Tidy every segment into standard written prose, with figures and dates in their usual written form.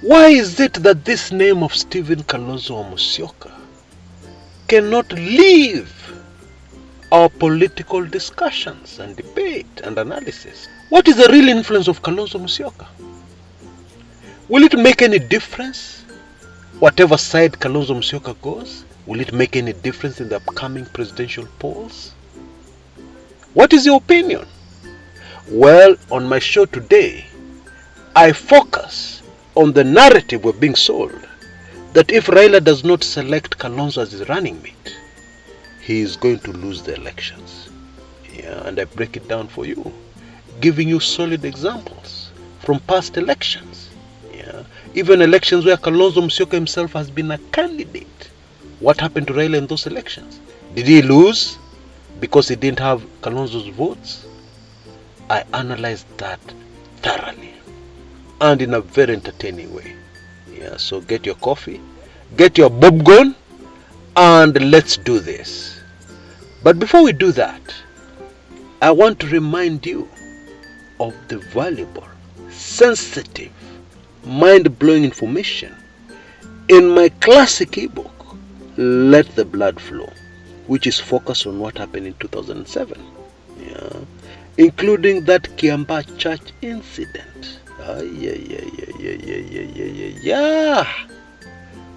Why is it that this name of Stephen Kalonzo Musyoka cannot leave our political discussions and debate and analysis? What is the real influence of Kalonzo Musyoka? Will it make any difference? Whatever side Kalonzo Musyoka goes, will it make any difference in the upcoming presidential polls? What is your opinion? Well, on my show today, I focus on the narrative we're being sold that if Raila does not select Kalonzo as his running mate, he is going to lose the elections. Yeah, and I break it down for you, giving you solid examples from past elections. Yeah, even elections where Kalonzo Musyoka himself has been a candidate. What happened to Raila in those elections? Did he lose because he didn't have Kalonzo's votes? I analyzed that thoroughly and in a very entertaining way. Yeah, so get your coffee, get your popcorn, and let's do this. But before we do that, I want to remind you of the valuable, sensitive, mind-blowing information in my classic ebook, Let the Blood Flow, which is focused on what happened in 2007, yeah, including that Kiambaa church incident. Yeah.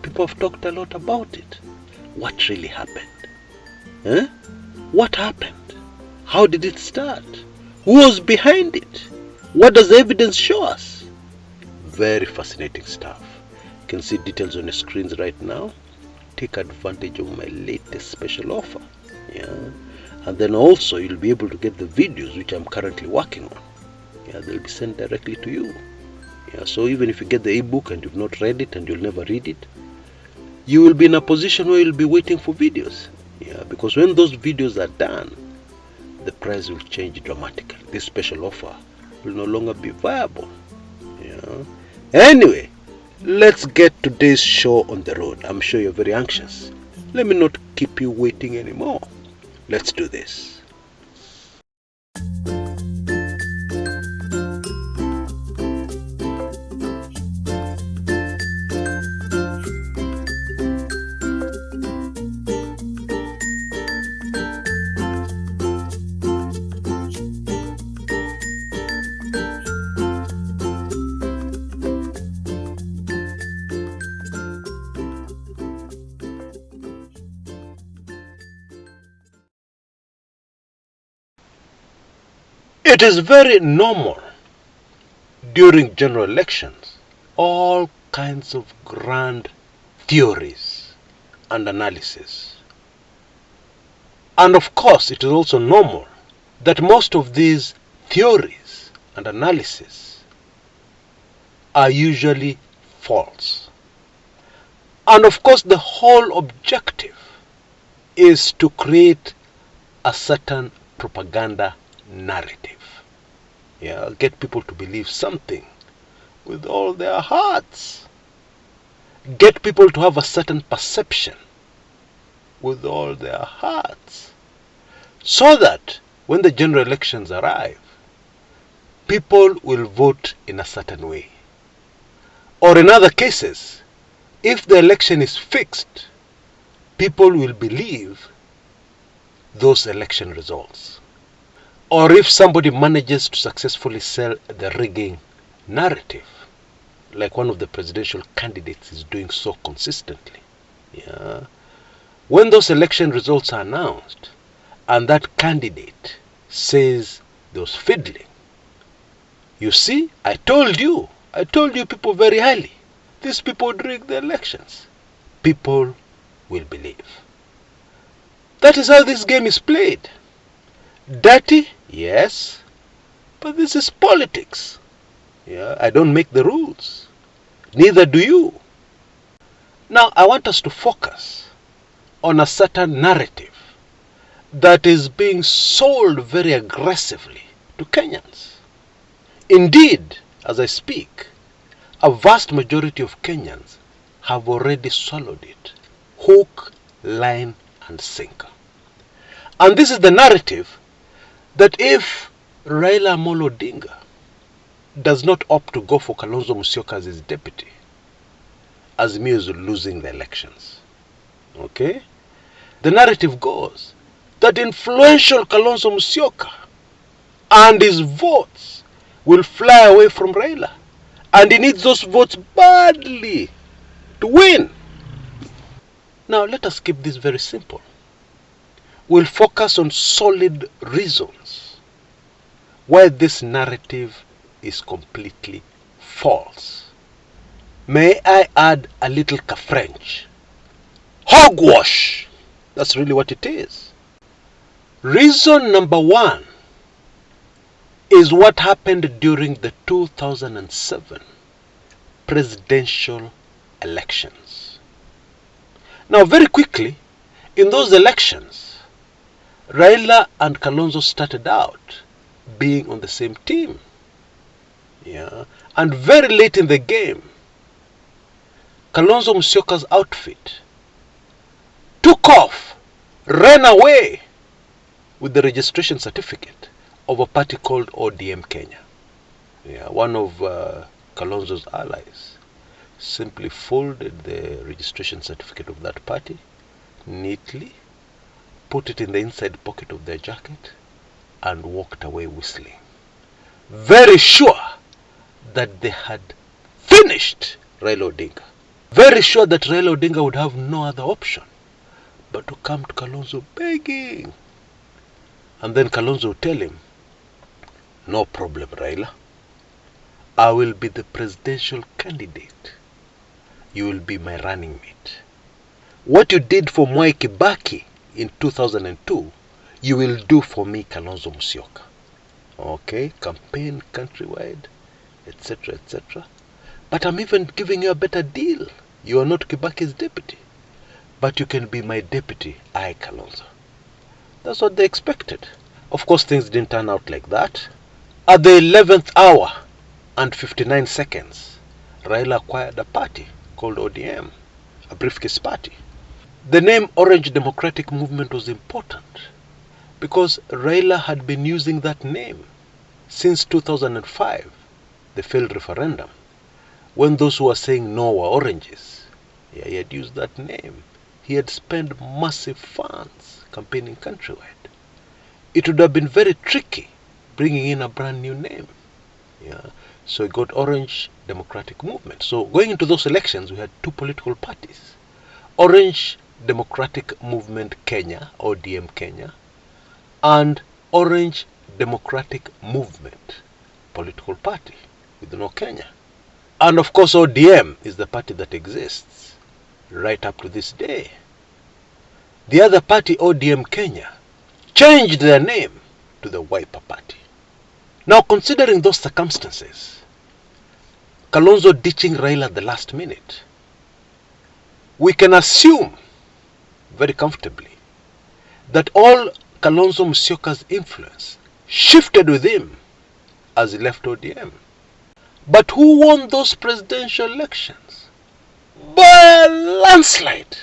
People have talked a lot about it. What really happened? Eh? What happened? How did it start? Who was behind it? What does the evidence show us? Very fascinating stuff. You can see details on the screens right now. Take advantage of my latest special offer. Yeah. And then also you'll be able to get the videos which I'm currently working on. Yeah, they'll be sent directly to you. Yeah, so even if you get the ebook and you've not read it and you'll never read it, you will be in a position where you'll be waiting for videos. Yeah, because when those videos are done, the price will change dramatically. This special offer will no longer be viable. Yeah. Anyway, let's get today's show on the road. I'm sure you're very anxious. Let me not keep you waiting anymore. Let's do this. It is very normal during general elections, all kinds of grand theories and analysis. And of course, it is also normal that most of these theories and analysis are usually false. And of course, the whole objective is to create a certain propaganda narrative. Yeah, get people to believe something with all their hearts. Get people to have a certain perception with all their hearts. So that when the general elections arrive, people will vote in a certain way. Or in other cases, if the election is fixed, people will believe those election results. Or if somebody manages to successfully sell the rigging narrative, like one of the presidential candidates is doing so consistently. Yeah. When those election results are announced, and that candidate says there was fiddling, you see, I told you people very highly, these people would rig the elections. People will believe. That is how this game is played. Dirty? Yes. But this is politics. Yeah, I don't make the rules. Neither do you. Now, I want us to focus on a certain narrative that is being sold very aggressively to Kenyans. Indeed, as I speak, a vast majority of Kenyans have already swallowed it. Hook, line, and sinker. And this is the narrative that if Raila Amolo Odinga does not opt to go for Kalonzo Musyoka as his deputy, Azimio is losing the elections. Okay? The narrative goes that influential Kalonzo Musyoka and his votes will fly away from Raila. And he needs those votes badly to win. Now let us keep this very simple. We'll focus on solid reasons why this narrative is completely false. May I add a little French? Hogwash! That's really what it is. Reason number one is what happened during the 2007 presidential elections. Now, very quickly, in those elections, Raila and Kalonzo started out being on the same team. Yeah. And very late in the game, Kalonzo Musyoka's outfit took off, ran away with the registration certificate of a party called ODM Kenya. Yeah, one of Kalonzo's allies simply folded the registration certificate of that party neatly, put it in the inside pocket of their jacket, and walked away whistling. Very sure that they had finished Raila Odinga. Very sure that Raila Odinga would have no other option but to come to Kalonzo begging. And then Kalonzo would tell him, no problem, Raila. I will be the presidential candidate. You will be my running mate. What you did for Mwai Kibaki in 2002, you will do for me, Kalonzo Musyoka. Okay, campaign countrywide, etc., etc. But I'm even giving you a better deal. You are not Kibaki's deputy, but you can be my deputy, I, Kalonzo. That's what they expected. Of course, things didn't turn out like that. At the 11th hour and 59 seconds, Raila acquired a party called ODM, a briefcase party. The name Orange Democratic Movement was important because Raila had been using that name since 2005, the failed referendum, when those who were saying no were oranges. Yeah, he had used that name. He had spent massive funds campaigning countrywide. It would have been very tricky bringing in a brand new name. Yeah. So he got Orange Democratic Movement. So going into those elections, we had two political parties. Orange Democratic Movement Kenya, ODM Kenya, and Orange Democratic Movement political party with no Kenya. And of course ODM is the party that exists right up to this day. The other party, ODM Kenya, changed their name to the Wiper Party. Now, considering those circumstances, Kalonzo ditching Raila at the last minute, we can assume very comfortably that all Kalonzo Musyoka's influence shifted with him as he left ODM. But who won those presidential elections? By a landslide.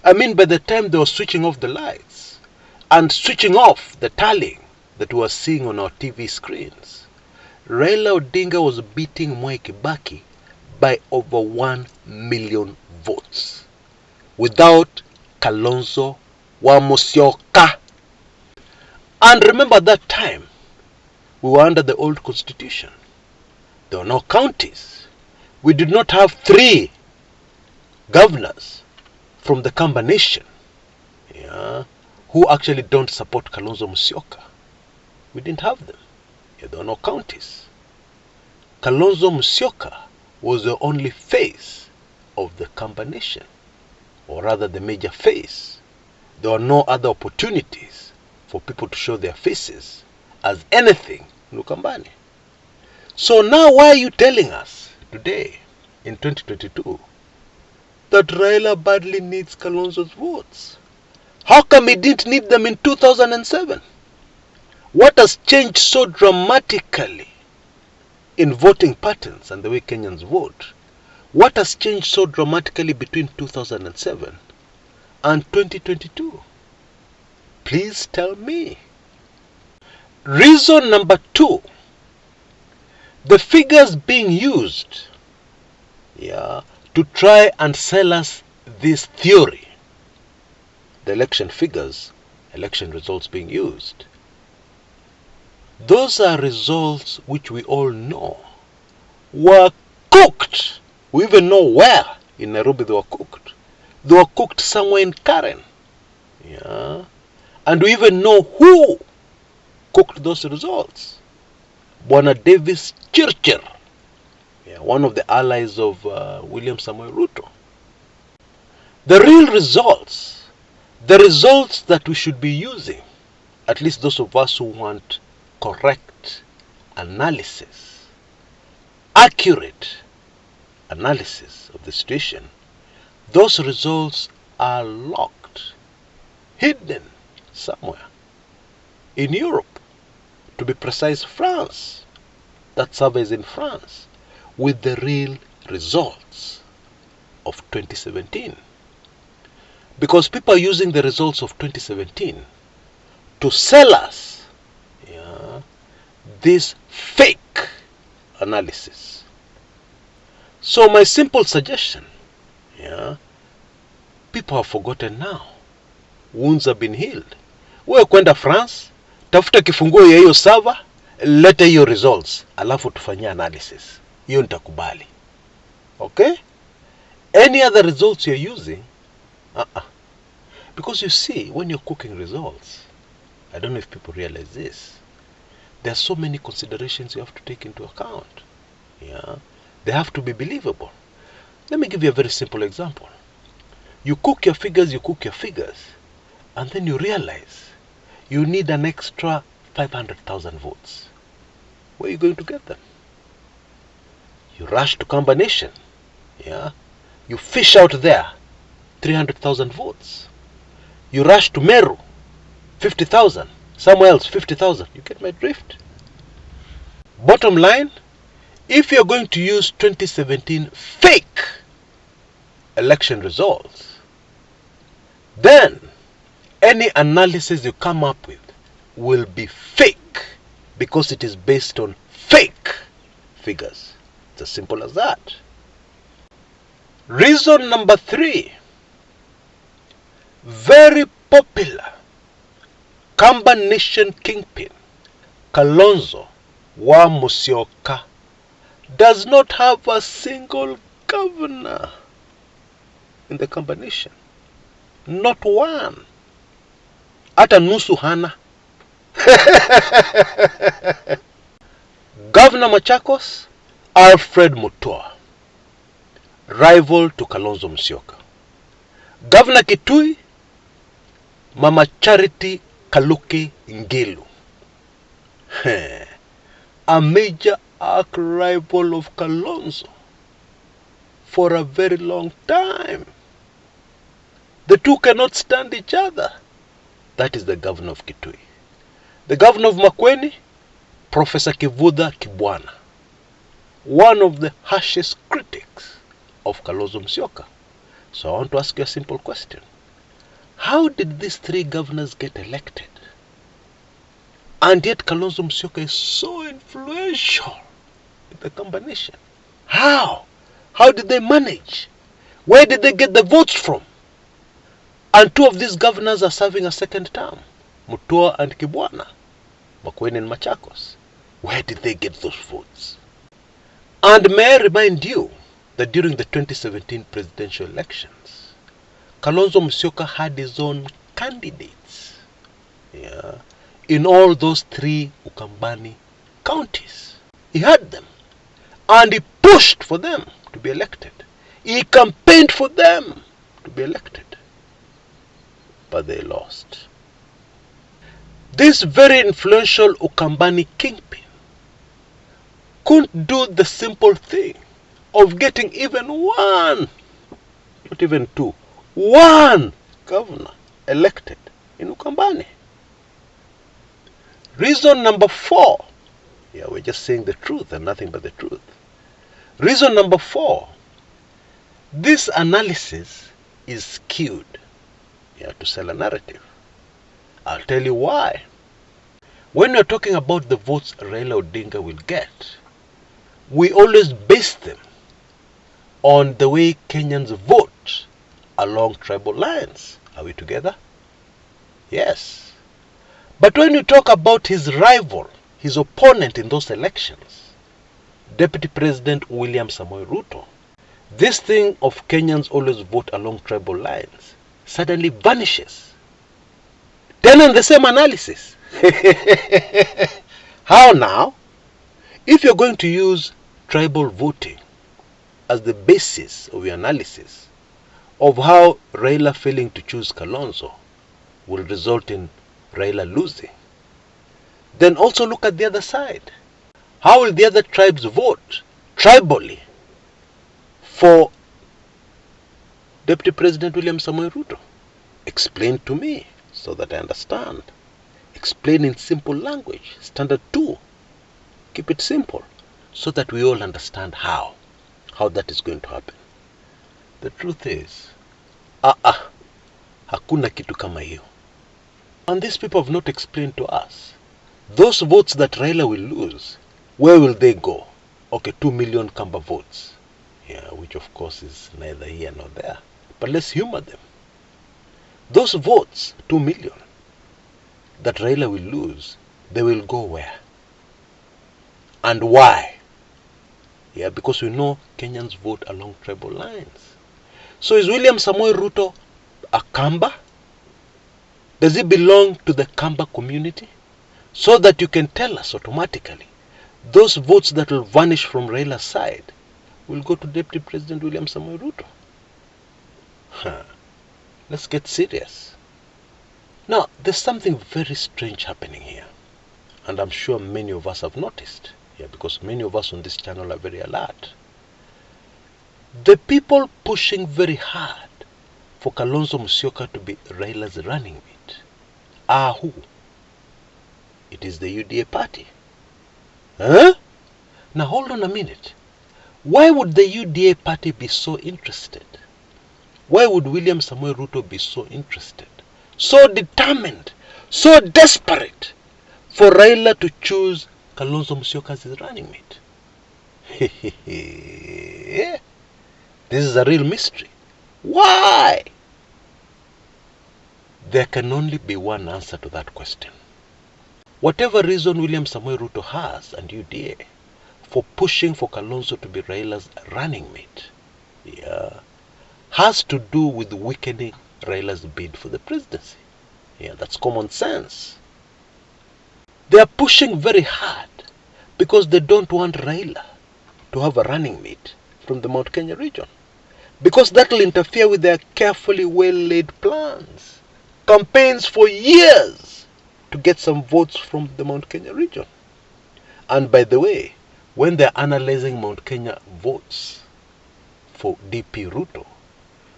I mean, by the time they were switching off the lights and switching off the tallying that we were seeing on our TV screens, Raila Odinga was beating Mwai Kibaki by over 1 million votes without Kalonzo Musyoka. And remember that time, we were under the old constitution. There were no counties. We did not have 3 governors from the Kamba nation, yeah, who actually don't support Kalonzo Musyoka. We didn't have them. Yeah, there were no counties. Kalonzo Musyoka was the only face of the Kamba nation, or rather the major face. There were no other opportunities for people to show their faces as anything in Ukambani. So now why are you telling us today, in 2022, that Raila badly needs Kalonzo's votes? How come he didn't need them in 2007? What has changed so dramatically in voting patterns and the way Kenyans vote? What has changed so dramatically between 2007 and 2022? Please tell me. Reason number 2. The figures being used, to try and sell us this theory, the election figures, election results being used, those are results which we all know were cooked. We even know where in Nairobi they were cooked. They were cooked somewhere in Karen. And we even know who cooked those results. Bwana Davis Chirchir, one of the allies of William Samoei Ruto. The real results, the results that we should be using, at least those of us who want correct analysis, accurate analysis of the situation, those results are locked, hidden somewhere in Europe, to be precise France. That survey is in France with the real results of 2017. Because people are using the results of 2017 to sell us this fake analysis. So my simple suggestion, people have forgotten now. Wounds have been healed. Wewe kwenda France, tafuta kifunguo ya hiyo server, leta hiyo results, alafu tufanyia analysis. Hiyo nitakubali. Okay? Any other results you're using, because you see, when you're cooking results, I don't know if people realize this, there are so many considerations you have to take into account. They have to be believable. Let me give you a very simple example. You cook your figures, and then you realize you need an extra 500,000 votes. Where are you going to get them? You rush to combination. You fish out there 300,000 votes. You rush to Meru, 50,000. Somewhere else, 50,000. You get my drift? Bottom line, if you're going to use 2017 fake election results, then any analysis you come up with will be fake, because it is based on fake figures. It's as simple as that. Reason number 3, very popular Kamba Nation kingpin Kalonzo Musyoka does not have a single governor in the Kamba Nation. Not one. Hata nusu hana. Governor Machakos, Alfred Mutua, rival to Kalonzo Musyoka. Governor Kitui, Mama Charity Kaluki Ngilu, a major arch rival of Kalonzo for a very long time. The two cannot stand each other. That is the governor of Kitui. The governor of Makueni, Professor Kivutha Kibwana, one of the harshest critics of Kalonzo Musyoka. So I want to ask you a simple question. How did these 3 governors get elected? And yet Kalonzo Musyoka is so influential in the combination. How? How did they manage? Where did they get the votes from? And 2 of these governors are serving a second term, Mutua and Kibwana, Makueni and Machakos. Where did they get those votes? And may I remind you that during the 2017 presidential elections, Kalonzo Musyoka had his own candidates in all those 3 Ukambani counties. He had them. And he pushed for them to be elected. He campaigned for them to be elected. But they lost. This very influential Ukambani kingpin couldn't do the simple thing of getting even one, not even 2, one governor elected in Ukambani. Reason number 4, we're just saying the truth and nothing but the truth. Reason number 4, this analysis is skewed to sell a narrative. I'll tell you why. When you're talking about the votes Raila Odinga will get, we always base them on the way Kenyans vote along tribal lines. Are we together? Yes. But when you talk about his rival, his opponent in those elections, Deputy President William Samoei Ruto, this thing of Kenyans always vote along tribal lines suddenly vanishes. Then in the same analysis. How now? If you're going to use tribal voting as the basis of your analysis of how Raila failing to choose Kalonzo will result in Raila losing, then also look at the other side. How will the other tribes vote tribally for Deputy President William Samoei Ruto? Explain to me so that I understand. Explain in simple language, standard 2. Keep it simple so that we all understand how that is going to happen. The truth is, hakuna kitu kama hiyo. And these people have not explained to us. Those votes that Raila will lose, where will they go? Okay, 2 million Kamba votes. Yeah, which of course is neither here nor there. But let's humor them. Those votes, 2 million, that Raila will lose, they will go where? And why? Yeah, because we know Kenyans vote along tribal lines. So is William Samoei Ruto a Kamba? Does he belong to the Kamba community? So that you can tell us automatically, those votes that will vanish from Raila's side will go to Deputy President William Samoei Ruto. Let's get serious. Now, there's something very strange happening here. And I'm sure many of us have noticed. Yeah, because many of us on this channel are very alert. The people pushing very hard for Kalonzo Musyoka to be Raila's running mate are who? It is the UDA party. Huh? Now hold on a minute. Why would the UDA party be so interested? Why would William Samoei Ruto be so interested, so determined, so desperate for Raila to choose Kalonzo Musyoka as his running mate? This is a real mystery. Why? There can only be one answer to that question. Whatever reason William Samoei Ruto has and UDA for pushing for Kalonzo to be Raila's running mate, has to do with weakening Raila's bid for the presidency. That's common sense. They are pushing very hard because they don't want Raila to have a running mate from the Mount Kenya region, because that will interfere with their carefully well-laid plans, campaigns for years to get some votes from the Mount Kenya region. And by the way, when they're analyzing Mount Kenya votes for DP Ruto,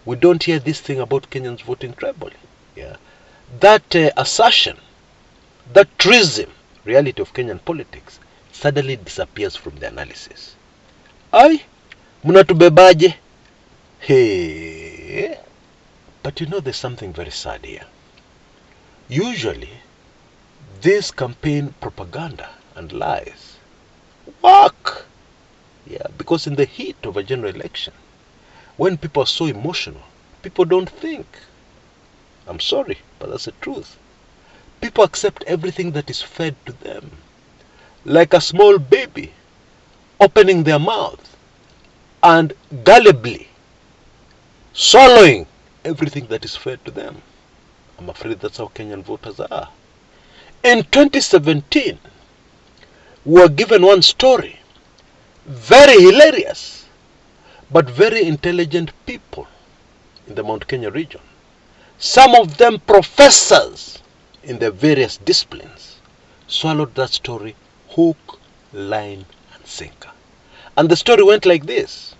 we don't hear this thing about Kenyans voting tribally. That assertion, that truism, reality of Kenyan politics, suddenly disappears from the analysis. Ay, munatubebaje? Hey. But you know, there's something very sad here. Usually, this campaign propaganda and lies work. Because in the heat of a general election, when people are so emotional, people don't think. I'm sorry, but that's the truth. People accept everything that is fed to them, like a small baby opening their mouth and gullibly swallowing everything that is fed to them. I'm afraid that's how Kenyan voters are. In 2017, we were given one story, very hilarious, but very intelligent people in the Mount Kenya region, some of them professors in their various disciplines, swallowed that story hook, line, and sinker. And the story went like this.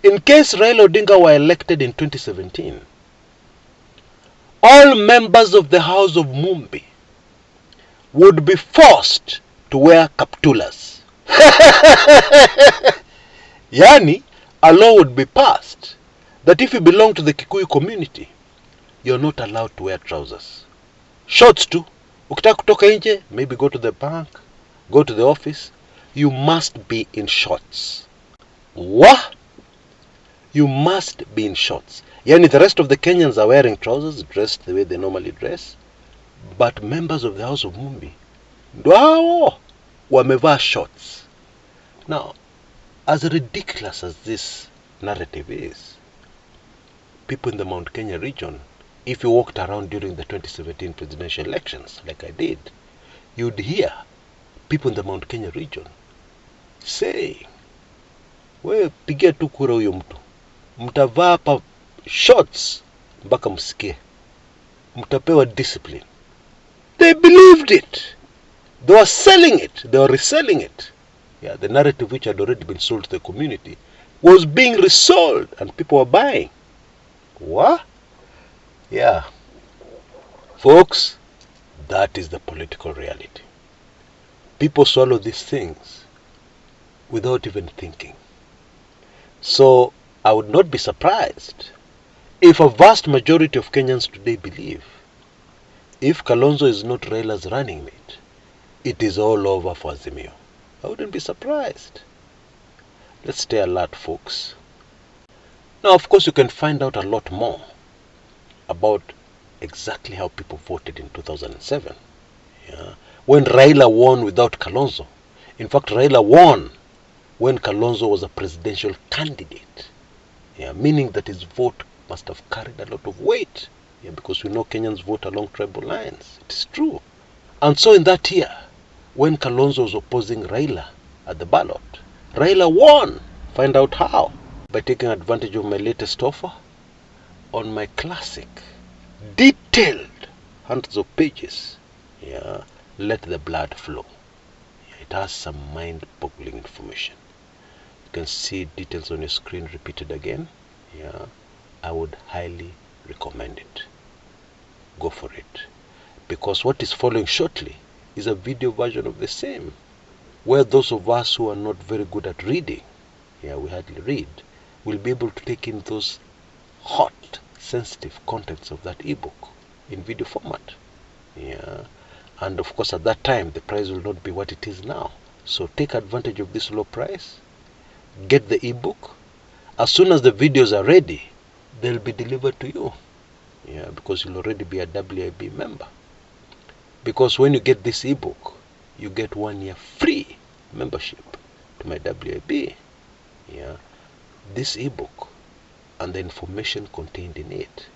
In case Raila Odinga were elected in 2017, all members of the House of Mumbi would be forced to wear kaptulas. Yani, a law would be passed that if you belong to the Kikuyu community, you're not allowed to wear trousers. Shorts too. Ukitaka kutoka nje, maybe go to the bank, go to the office. you must be in shorts. What? You must be in shorts. Yani the rest of the Kenyans are wearing trousers, dressed the way they normally dress. But members of the House of Mumbi, wow, wamevaa shorts. Now, as ridiculous as this narrative is, people in the Mount Kenya region, if you walked around during the 2017 presidential elections, like I did, you'd hear people in the Mount Kenya region saying, we pigia tu kura huyo mtu, mtavaa pa shorts mpaka msikie, mtapewa discipline. They believed it. They were selling it. They were reselling it. Yeah, the narrative which had already been sold to the community was being resold and people were buying. What? Yeah. Folks, that is the political reality. People swallow these things without even thinking. So I would not be surprised if a vast majority of Kenyans today believe if Kalonzo is not Raila's running mate, it is all over for Azimio. I wouldn't be surprised. Let's stay alert, folks. Now, of course, you can find out a lot more about exactly how people voted in 2007. Yeah. When Raila won without Kalonzo. In fact, Raila won when Kalonzo was a presidential candidate. Yeah, meaning that his vote must have carried a lot of weight. Yeah, because we know Kenyans vote along tribal lines. It is true. And so in that year, when Kalonzo was opposing Raila at the ballot, Raila won. Find out how. By taking advantage of my latest offer on my classic, detailed, hundreds of pages. Yeah, Let the Blood Flow. Yeah, it has some mind-boggling information. You can see details on your screen repeated again. Yeah, I would highly recommend it. Go for it. Because what is following shortly is a video version of the same, where those of us who are not very good at reading, yeah, we hardly read, will be able to take in those hot, sensitive contents of that ebook in video format. Yeah. And of course, at that time, the price will not be what it is now. So take advantage of this low price. Get the ebook. As soon as the videos are ready, they'll be delivered to you. Yeah, because you'll already be a WIB member. Because when you get this ebook, you get 1 year free membership to my WIB. Yeah. This ebook and the information contained in it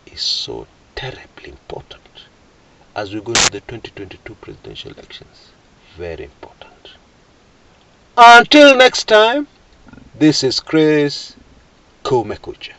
is so terribly important as we go into the 2022 presidential elections. Very important. Until next time, this is Kshs, Kumekucha.